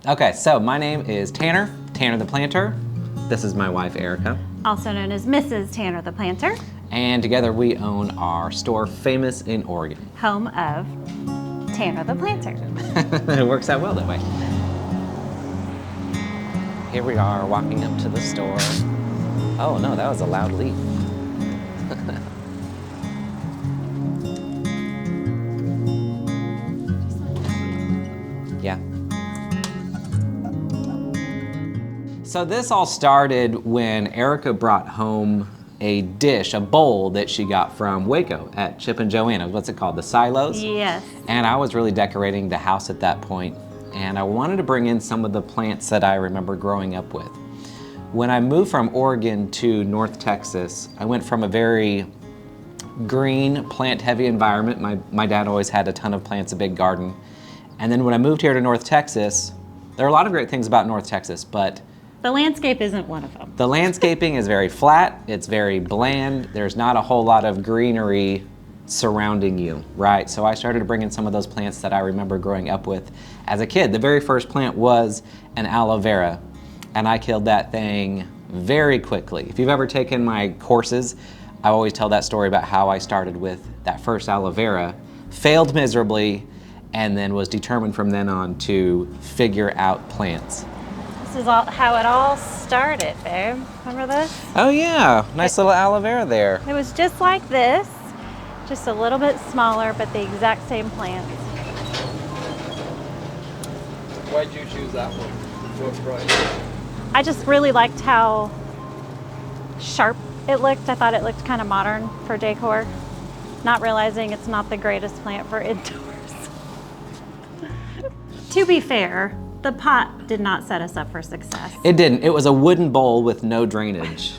Okay, so my name is Tanner, Tanner the Planter. This is my wife, Erica. Also known as Mrs. Tanner the Planter. And together we own our store, Famous in Oregon. Home of Tanner the Planter. It works out well that way. Here we are walking up to the store. Oh no, that was a loud leaf. Yeah. So this all started when Erica brought home a dish, a bowl that she got from Waco at Chip and Joanna's. What's it called? The Silos? Yes. And I was really decorating the house at that point, and I wanted to bring in some of the plants that I remember growing up with. When I moved from Oregon to North Texas, I went from a very green, plant-heavy environment. My dad always had a ton of plants, a big garden. And then when I moved here to North Texas, there are a lot of great things about North Texas, but the landscape isn't one of them. the landscaping is very flat, it's very bland, there's not a whole lot of greenery surrounding you, right? So I started to bring in some of those plants that I remember growing up with as a kid. The very first plant was an aloe vera, and I killed that thing very quickly. If you've ever taken my courses, I always tell that story about how I started with that first aloe vera, failed miserably, and then was determined from then on to figure out plants. This is how it all started, babe. Remember this? Oh yeah, nice little aloe vera there. It was just like this, just a little bit smaller, but the exact same plant. Why'd you choose that one? What price? I just really liked how sharp it looked. I thought it looked kind of modern for decor, not realizing it's not the greatest plant for indoors. To be fair, the pot did not set us up for success. It didn't. It was a wooden bowl with no drainage.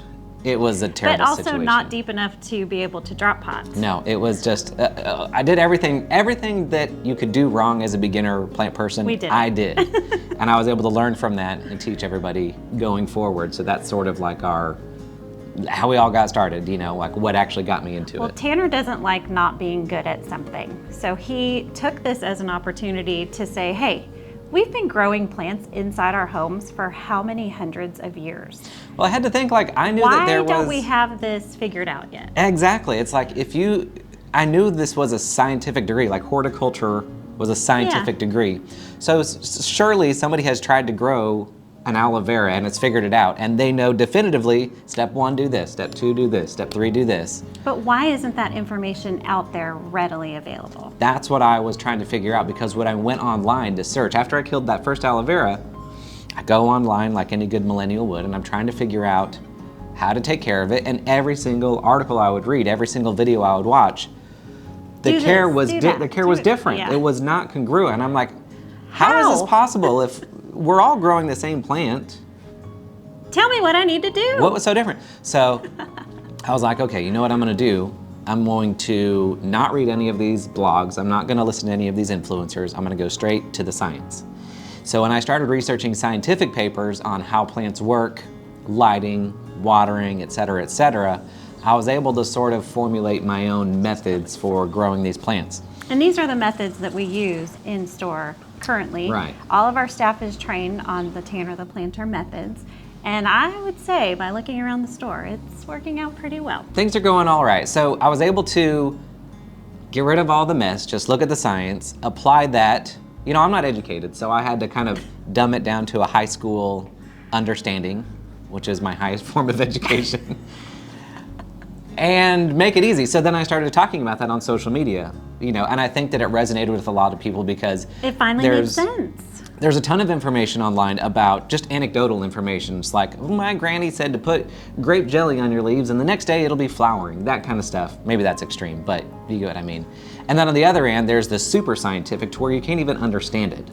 It was a terrible But also situation. not deep enough to be able to drop pots. No, it was just, I did everything that you could do wrong as a beginner plant person. We did. I did. And I was able to learn from that and teach everybody going forward. So that's sort of like how we all got started, you know, like what actually got me into Well, it. Tanner doesn't like not being good at something. So he took this as an opportunity to say, hey, we've been growing plants inside our homes for how many hundreds of years? Well, I had to think, like, I knew that there was... Why don't we have this figured out yet? Exactly. It's like I knew this was a scientific degree, like horticulture was a scientific degree. So surely somebody has tried to grow an aloe vera and it's figured it out, and they know definitively, step 1, do this, step 2, do this, step 3, do this. But why isn't that information out there readily available? That's what I was trying to figure out, because when I went online to search, after I killed that first aloe vera, I go online like any good millennial would, and I'm trying to figure out how to take care of it, and every single article I would read, every single video I would watch, the care was different. Yeah. It was not congruent. I'm like, how is this possible if we're all growing the same plant? Tell me what I need to do. What was so different? So I was like, okay, you know what I'm gonna do? I'm going to not read any of these blogs. I'm not gonna listen to any of these influencers. I'm gonna go straight to the science. So when I started researching scientific papers on how plants work, lighting, watering, et cetera, I was able to sort of formulate my own methods for growing these plants. And these are the methods that we use in store currently. Right. All of our staff is trained on the Tanner the Planter methods. And I would say, by looking around the store, it's working out pretty well. Things are going all right. So I was able to get rid of all the mess, just look at the science, apply that. You know, I'm not educated, so I had to kind of dumb it down to a high school understanding, which is my highest form of education, and make it easy. So then I started talking about that on social media, you know, and I think that it resonated with a lot of people because It finally made sense. there's a ton of information online about just anecdotal information. It's like, oh, my granny said to put grape jelly on your leaves and the next day it'll be flowering, that kind of stuff. Maybe that's extreme, but you get what I mean. And then on the other end, there's the super scientific to where you can't even understand it.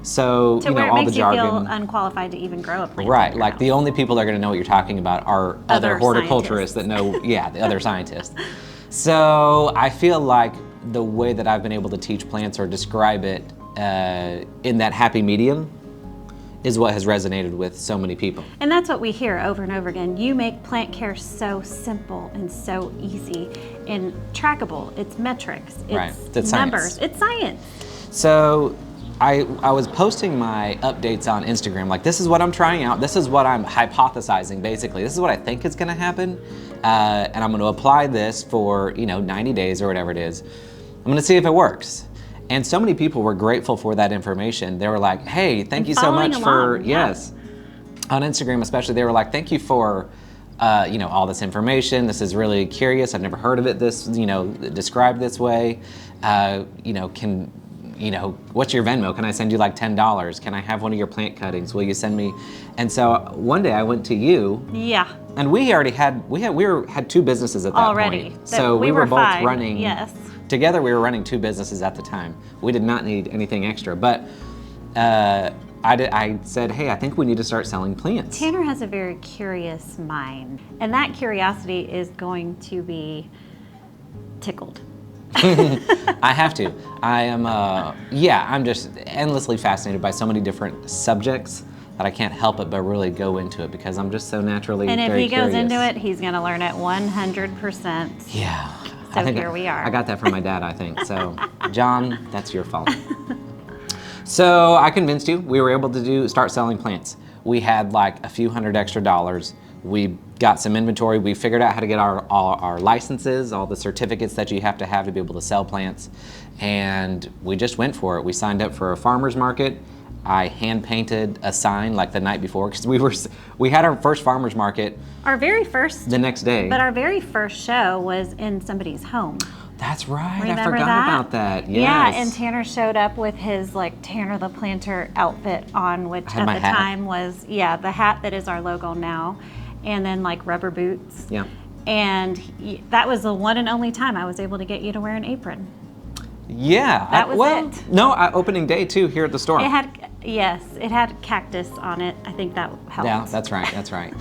So, To you know, where it all makes the you feel jargon. unqualified to even grow a plant. Right, in your like the house. only people that are gonna know what you're talking about are other Other horticulturists that know, yeah, the other scientists. So I feel like the way that I've been able to teach plants or describe it in that happy medium is what has resonated with so many people. And that's what we hear over and over again. You make plant care so simple and so easy and trackable. It's metrics, it's Right, that's numbers, science. it's science. So I was posting my updates on Instagram, like this is what I'm trying out, this is what I'm hypothesizing basically, this is what I think is gonna happen, and I'm gonna apply this for 90 days or whatever it is. I'm gonna see if it works. And so many people were grateful for that information. They were like, hey, thank you so following much for, along, yeah. yes. On Instagram especially, they were like, thank you for all this information. This is really curious. I've never heard of it this, described this way. What's your Venmo? Can I send you like $10? Can I have one of your plant cuttings? Will you send me? And so one day I went to you. Yeah. And we already had two businesses at that already. point. So we were both fine. running. Yes. Together we were running two businesses at the time. We did not need anything extra, but I said, hey, I think we need to start selling plants. Tanner has a very curious mind, and that curiosity is going to be tickled. I have to. I am, I'm just endlessly fascinated by so many different subjects that I can't help it but really go into it because I'm just so naturally And if very he goes curious. into it, he's going to learn it 100%. Yeah. So here we are. I got that from my dad, I think. So, John, that's your fault. So I convinced you. We were able to start selling plants. We had like a few $100 extra. We got some inventory. We figured out how to get our licenses, all the certificates that you have to be able to sell plants. And we just went for it. We signed up for a farmer's market. I hand painted a sign like the night before because we had our first farmer's market Our very first, the next day. but our very first show was in somebody's home. That's right. Remember I forgot about that. Yes. Yeah, and Tanner showed up with his Tanner the Planter outfit on, which had at my the hat. time was, the hat that is our logo now, and then rubber boots. Yeah. And that was the one and only time I was able to get you to wear an apron. Yeah. That was it. No, opening day too here at the store. It had cactus on it. I think that helped. Yeah, that's right.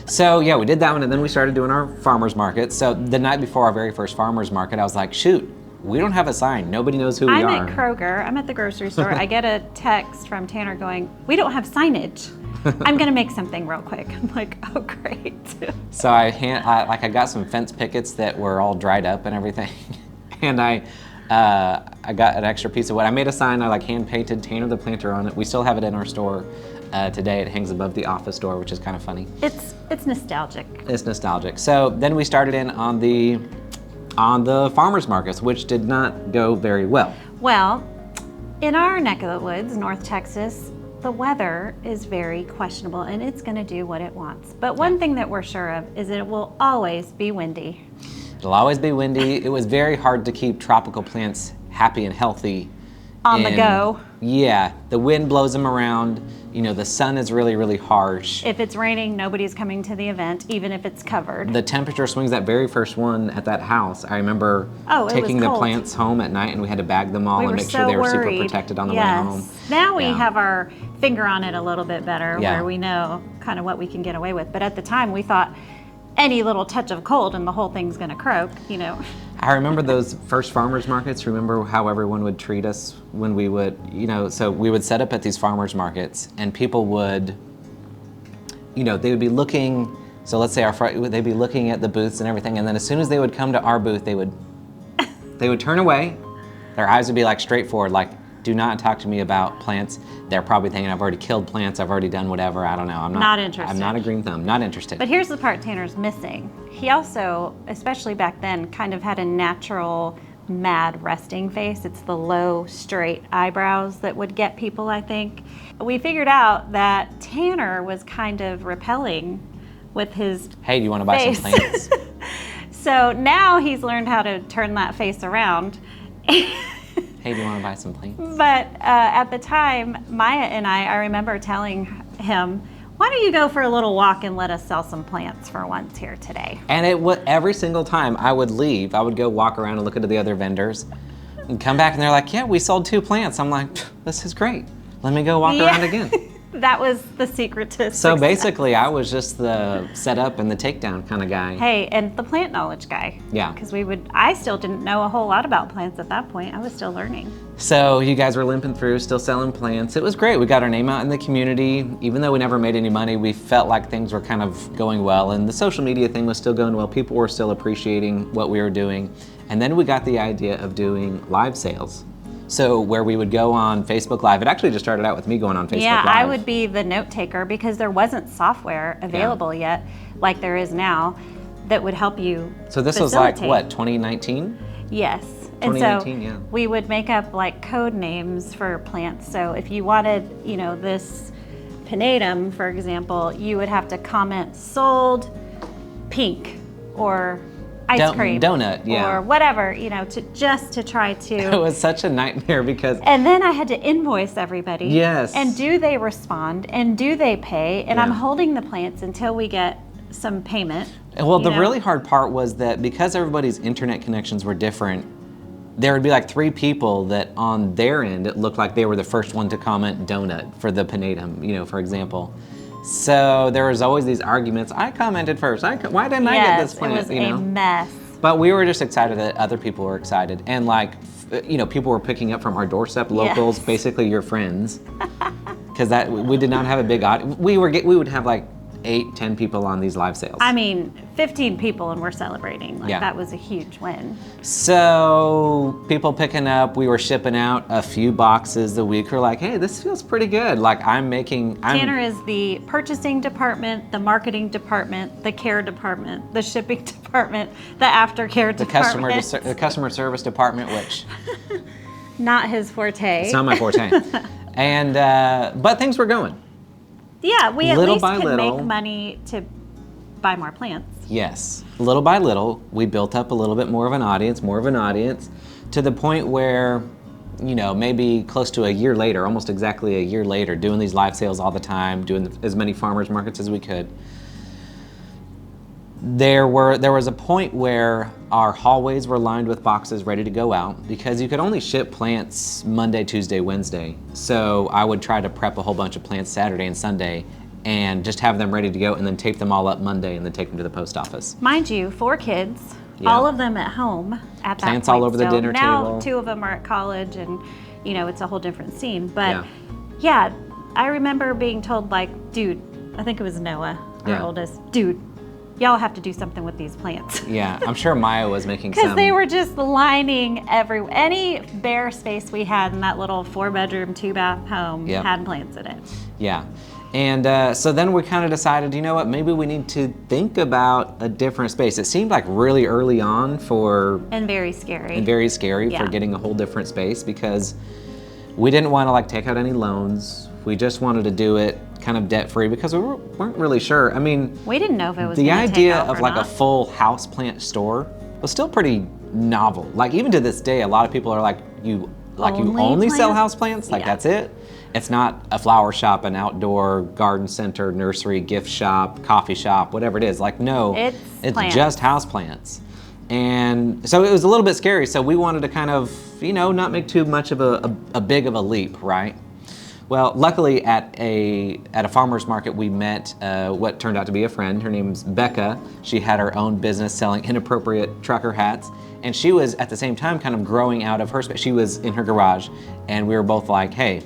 So yeah, we did that one, and then we started doing our farmers market. So the night before our very first farmers market, I was like, shoot, we don't have a sign. Nobody knows who we I'm are. at Kroger. I'm at the grocery store. I get a text from Tanner going, we don't have signage. I'm going to make something real quick. I'm like, oh, great. So I got some fence pickets that were all dried up and everything, and I got an extra piece of wood. I made a sign. I hand painted Tanner the Planter on it. We still have it in our store today. It hangs above the office door, which is kind of funny. It's nostalgic. It's nostalgic. So then we started in on the farmers markets, which did not go very well. Well, in our neck of the woods, North Texas, the weather is very questionable and it's going to do what it wants. But one thing that we're sure of is that it will always be windy. It'll always be windy. It was very hard to keep tropical plants happy and healthy. On the go. Yeah, the wind blows them around. The sun is really, really harsh. If it's raining, nobody's coming to the event, even if it's covered. The temperature swings. That very first one at that house, I remember taking the cold. plants home at night, and we had to bag them all We and were make so sure they were worried. super protected on the way Yes. home. Now we Yeah. have our finger on it a little bit better, Yeah. where we know kind of what we can get away with. But at the time, we thought any little touch of cold and the whole thing's going to croak, I remember those first farmers markets. Remember how everyone would treat us when we would, so we would set up at these farmers markets, and people would, they would be looking. So let's say they'd be looking at the booths and everything, and then as soon as they would come to our booth, they would turn away. Their eyes would be straight forward, do not talk to me about plants. They're probably thinking I've already killed plants. I've already done whatever. I don't know. I'm Not interested. I'm not a green thumb. Not interested. But here's the part Tanner's missing. He also, especially back then, kind of had a natural mad resting face. It's the low, straight eyebrows that would get people, I think. We figured out that Tanner was kind of repelling with his Hey, do you want to buy face. some plants? So now he's learned how to turn that face around. Hey, do you want to buy some plants? But at the time, Maya and I remember telling him, why don't you go for a little walk and let us sell some plants for once here today? And every single time I would leave, I would go walk around and look into the other vendors and come back and they're like, yeah, we sold 2 plants. I'm like, this is great. Let me go walk around again. That was the secret to So success. basically I was just the setup and the takedown kind of guy. Hey, and the plant knowledge guy. Yeah. Because I still didn't know a whole lot about plants at that point. I was still learning. So you guys were limping through, still selling plants. It was great. We got our name out in the community. Even though we never made any money, we felt like things were kind of going well, and the social media thing was still going well. People were still appreciating what we were doing. And then we got the idea of doing live sales, So where we would go on Facebook Live. It actually just started out with me going on Facebook Yeah, Live. I would be the note taker because there wasn't software available yet, like there is now, that would help you. So this was like, facilitate. what, 2019? Yes. And so 2019, yeah. we would make up like code names for plants. So if you wanted, this pinatum, for example, you would have to comment sold pink or ice cream. Donut, yeah. Or whatever, to try It to. was such a nightmare because And then I had to invoice everybody. Yes. And do they respond? And do they pay? And I'm Yeah. holding the plants until we get some payment. well, the you know? really hard part was that because everybody's internet connections were different, there would be like 3 people that on their end, it looked like they were the first one to comment donut for the pinatum, for example. So there was always these arguments. I commented first. Why didn't I get this plant? It was a mess. But we were just excited that other people were excited. And people were picking up from our doorstep, locals, Yes. basically your friends. Because we did not have a big audience. We would have like 8, 10 people on these live sales. I mean, 15 people and we're celebrating. Yeah. That was a huge win. So people picking up, we were shipping out a few boxes a week. We're like, hey, this feels pretty good. Like Tanner is the purchasing department, the marketing department, the care department, the shipping department, the aftercare the department. the customer service department, which Not his forte. it's not my forte. And but things were going. Yeah, we at Little least by could little. make money to buy more plants. Yes. Little by little, we built up a little bit more of an audience, to the point where, maybe close to a year later, almost exactly a year later, doing these live sales all the time, doing as many farmers markets as we could. There was a point where our hallways were lined with boxes ready to go out because you could only ship plants Monday, Tuesday, Wednesday. So I would try to prep a whole bunch of plants Saturday and Sunday and just have them ready to go and then tape them all up Monday and then take them to the post office. Mind you, 4 kids, Yeah. all of them at home at that Plants point all over the still. dinner now, table. 2 of them are at college and, it's a whole different scene. But Yeah. yeah, I remember being told like, dude, I think it was Noah, our Yeah. oldest, dude, y'all have to do something with these plants. Yeah, I'm sure Maya was making Because some. they were just lining any bare space we had in that little 4-bedroom, 2-bath home Yep. had plants in it. Yeah. And so then we kind of decided, you know what, maybe we need to think about a different space. It seemed like really early on And very scary. and very scary Yeah. for getting a whole different space because we didn't want to take out any loans. We just wanted to do it kind of debt free because we weren't really sure. I mean, We didn't know if it was the gonna take idea off of or like a not. full house plant store was still pretty novel. Like even to this day, a lot of people are like, you Only only sell plants? houseplants? Like Yeah. that's it? It's not a flower shop, an outdoor garden center, nursery, gift shop, coffee shop, whatever it is. Like no, It's plants. just houseplants. And so it was a little bit scary. So we wanted to kind of, not make too much of a big of a leap, right? Well, luckily at a farmer's market, we met what turned out to be a friend. Her name's Becca. She had her own business selling inappropriate trucker hats. And she was at the same time kind of growing out of her space. She was in her garage and we were both like, hey,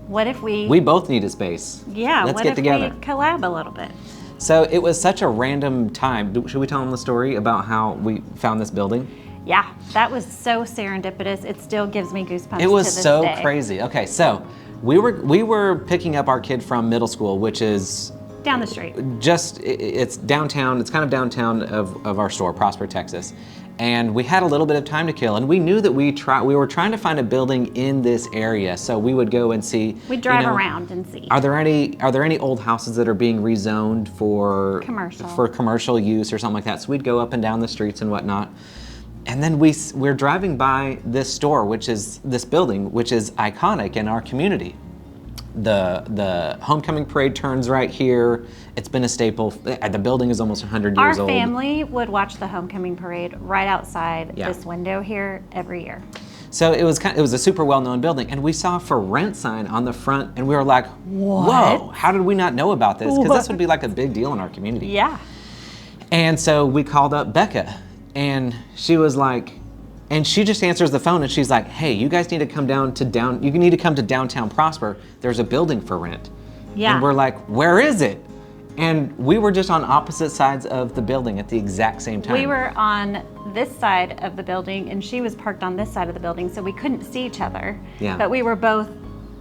What if we both need a space. Yeah, Let's what get if together. we collab a little bit? So it was such a random time. Should we tell them the story about how we found this building? Yeah, that was so serendipitous. It still gives me goosebumps. It was to this so day. crazy. Okay, so we were picking up our kid from middle school, which is Down the street. it's downtown. It's kind of downtown of our store, Prosper, Texas. And we had a little bit of time to kill, and we knew that we were trying to find a building in this area. So we would go and see. We'd drive around and see. Are there any old houses that are being rezoned for commercial use or something like that? So we'd go up and down the streets and whatnot. And then we're driving by this store, this building, which is iconic in our community. The homecoming parade turns right here. It's been a staple. The building is almost 100 years Our old. family would watch the homecoming parade right outside Yeah. this window here every year. So it was a super well-known building, and we saw a for rent sign on the front, and we were like, "Whoa! How did we not know about this? Because this would be like a big deal in our community." Yeah. And so we called up Becca, and she was like, and she just answers the phone, and she's like, "Hey, you guys need to come You need to come to downtown Prosper. There's a building for rent." Yeah. And we're like, "Where is it?" And we were just on opposite sides of the building at the exact same time. We were on this side of the building and she was parked on this side of the building, so we couldn't see each other. Yeah. But we were both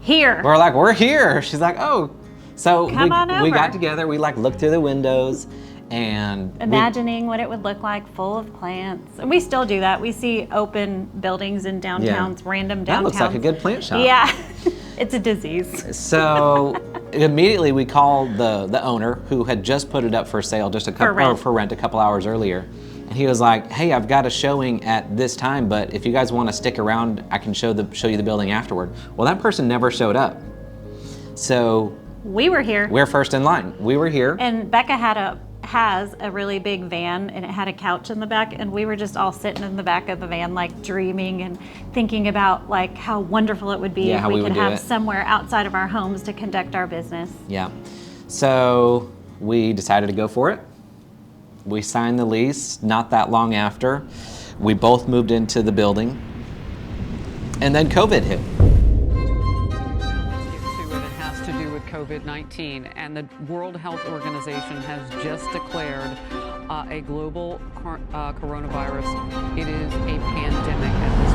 here. We're like, we're here. She's like, oh. So Come on we over. got together, we like looked through the windows and Imagining what it would look like full of plants. And we still do that. We see open buildings in downtowns, random downtowns. That looks like a good plant shop. Yeah, it's a disease. So immediately we called the owner who had just put it up for sale just a couple rent. for rent a couple hours earlier. And he was like, hey, I've got a showing at this time, but if you guys want to stick around, I can show you the building afterward. Well, that person never showed up. So We were here. we're first in line. We were here. And Becca has a really big van and it had a couch in the back, and we were just all sitting in the back of the van like dreaming and thinking about like how wonderful it would be Yeah, if how we we could would do have it. somewhere outside of our homes to conduct our business. Yeah. So we decided to go for it. We signed the lease not that long after. We both moved into the building. And then COVID hit. It has to do with COVID-19, and the World Health Organization has just declared a global coronavirus. It is a pandemic at this